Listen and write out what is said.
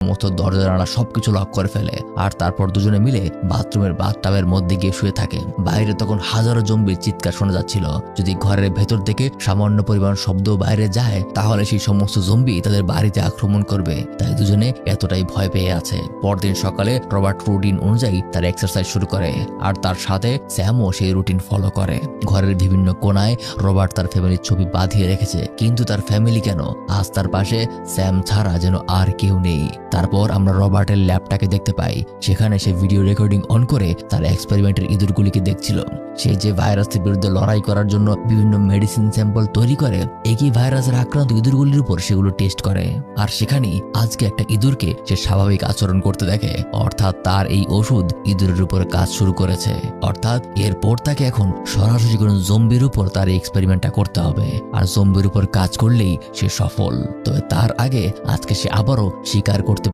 সমস্ত দরজা জানালা সবকিছু লক করে ফেলে আর তারপর দুজনে মিলে বাথরুমের বাথটাবের মধ্যে গিয়ে শুয়ে থাকে। বাইরে তখন হাজারো জম্বির চিৎকার শোনা যাচ্ছিল। যদি ঘরের ভেতর থেকে সামান্য পরিমাণ শব্দ বাইরে যায় তাহলে সেই সমস্ত জম্বি তাদের বাড়িতে আক্রমণ করবে, তাই দুজনে এতটাই ভয় পেয়ে আছে। পরদিন সকালে রবার্ট রুটিন অনুযায়ী তার এক্সারসাইজ শুরু করে আর তার সাথে স্যামও সেই রুটিন ফলো করে। ঘরের বিভিন্ন কোনায় রবার্ট তার ফ্যামিলির ছবি বাঁধিয়ে রেখেছে, কিন্তু তার ফ্যামিলি কেন, আজ তার পাশে স্যাম ছাড়া যেন আর কেউ নেই। তারপর আমরা রবার্টের ল্যাবটাকে দেখতে পাই, সেখানে সে ভিডিও রেকর্ডিং অন করে তার এক্সপেরিমেন্টের ইঁদুরগুলিকে দেখছিল। সে যে ভাইরাসের বিরুদ্ধে লড়াই করার জন্য বিভিন্ন মেডিসিন স্যাম্পল তৈরি করে, একই ভাইরাসের আক্রান্ত ইঁদুরগুলির উপর সেগুলো টেস্ট করে। আর সেখানেই আজকে একটা ইঁদুরকে সে স্বাভাবিক আচরণ করতে দেখে, অর্থাৎ তার এই ওষুধ ইঁদুরের উপর কাজ শুরু করেছে। অর্থাৎ এরপর তাকে এখন সরাসরি কোনো জম্বির উপর তার এই এক্সপেরিমেন্টটা করতে হবে, আর জম্বির উপর কাজ করলেই সে সফল। তবে তার আগে আজকে সে আবারও শিকার করতে